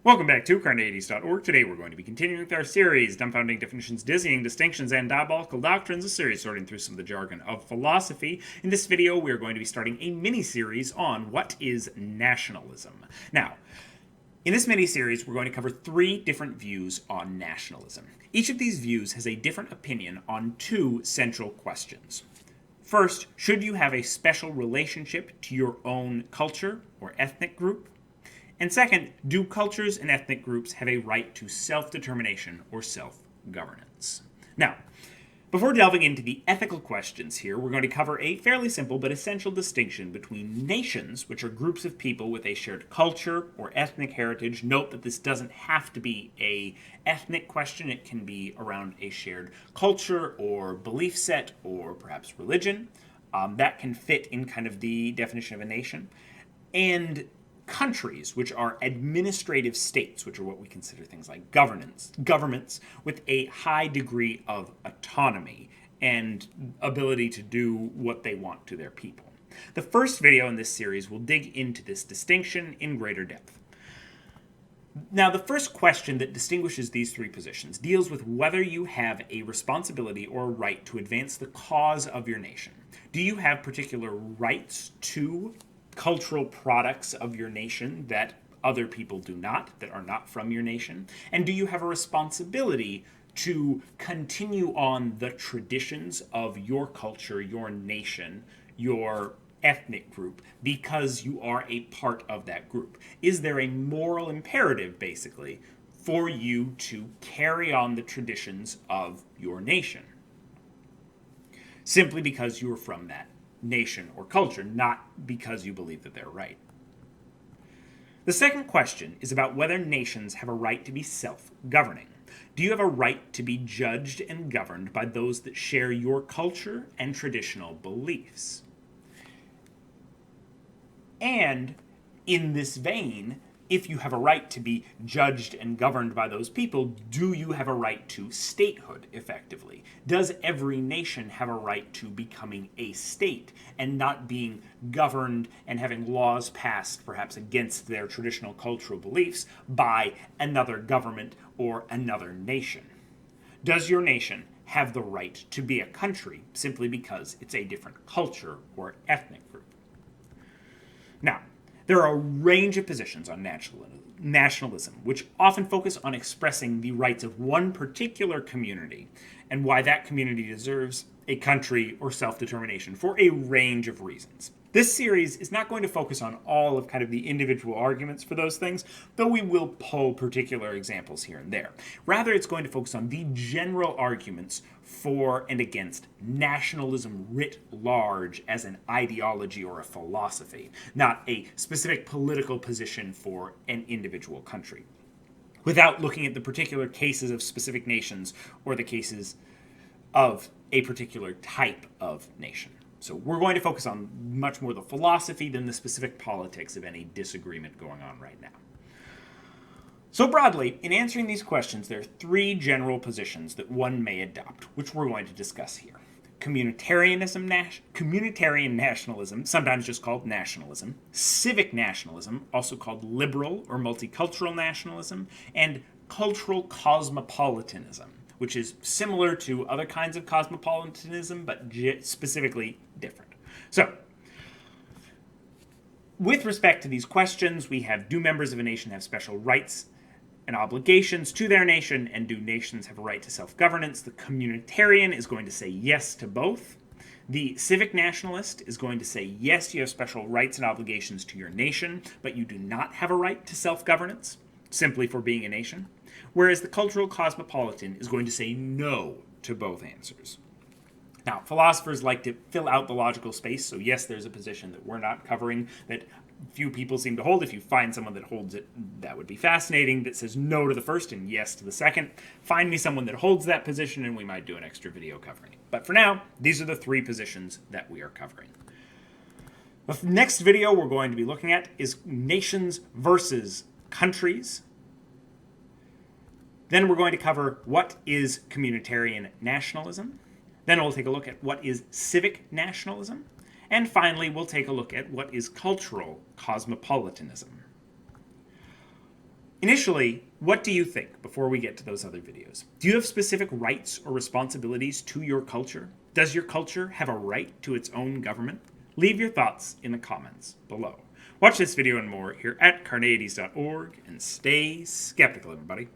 Welcome back to Carneades.org. Today we're going to be continuing with our series, Dumbfounding Definitions, Dizzying Distinctions, and Diabolical Doctrines, a series sorting through some of the jargon of philosophy. In this video, we are going to be starting a mini-series on what is nationalism. Now, in this mini-series, we're going to cover 3 different views on nationalism. Each of these views has a different opinion on 2 central questions. First, should you have a special relationship to your own culture or ethnic group? And second, do cultures and ethnic groups have a right to self-determination or self-governance? Now, before delving into the ethical questions here, we're going to cover a fairly simple but essential distinction between nations, which are groups of people with a shared culture or ethnic heritage. Note that this doesn't have to be an ethnic question. It can be around a shared culture or belief set or perhaps religion. That can fit in kind of the definition of a nation. And countries, which are administrative states, which are what we consider things like governments with a high degree of autonomy and ability to do what they want to their people. The first video in this series will dig into this distinction in greater depth. Now, the first question that distinguishes these 3 positions deals with whether you have a responsibility or a right to advance the cause of your nation. Do you have particular rights to cultural products of your nation that other people do not, that are not from your nation? And do you have a responsibility to continue on the traditions of your culture, your nation, your ethnic group, because you are a part of that group? Is there a moral imperative, basically, for you to carry on the traditions of your nation, simply because you are from that nation or culture, not because you believe that they're right? The second question is about whether nations have a right to be self-governing. Do you have a right to be judged and governed by those that share your culture and traditional beliefs? And in this vein, if you have a right to be judged and governed by those people, do you have a right to statehood, effectively? Does every nation have a right to becoming a state and not being governed and having laws passed, perhaps against their traditional cultural beliefs, by another government or another nation? Does your nation have the right to be a country simply because it's a different culture or ethnic group? Now, there are a range of positions on nationalism, which often focus on expressing the rights of one particular community and why that community deserves a country or self-determination for a range of reasons. This series is not going to focus on all of kind of the individual arguments for those things, though we will pull particular examples here and there. Rather, it's going to focus on the general arguments for and against nationalism writ large as an ideology or a philosophy, not a specific political position for an individual country, without looking at the particular cases of specific nations or the cases of a particular type of nation. So we're going to focus on much more the philosophy than the specific politics of any disagreement going on right now. So broadly, in answering these questions, there are 3 general positions that one may adopt, which we're going to discuss here. Communitarian nationalism, sometimes just called nationalism, civic nationalism, also called liberal or multicultural nationalism, and cultural cosmopolitanism, which is similar to other kinds of cosmopolitanism, but specifically different. So, with respect to these questions, we have, do members of a nation have special rights and obligations to their nation, and do nations have a right to self-governance? The communitarian is going to say yes to both. The civic nationalist is going to say, yes, you have special rights and obligations to your nation, but you do not have a right to self-governance, simply for being a nation. Whereas the cultural cosmopolitan is going to say no to both answers. Now, philosophers like to fill out the logical space, so yes, there's a position that we're not covering that few people seem to hold. If you find someone that holds it, that would be fascinating, that says no to the first and yes to the second. Find me someone that holds that position and we might do an extra video covering it. But for now, these are the 3 positions that we are covering. The next video we're going to be looking at is nations versus countries. Then we're going to cover what is communitarian nationalism. Then we'll take a look at what is civic nationalism. And finally, we'll take a look at what is cultural cosmopolitanism. Initially, what do you think before we get to those other videos? Do you have specific rights or responsibilities to your culture? Does your culture have a right to its own government? Leave your thoughts in the comments below. Watch this video and more here at Carneades.org, and stay skeptical, everybody.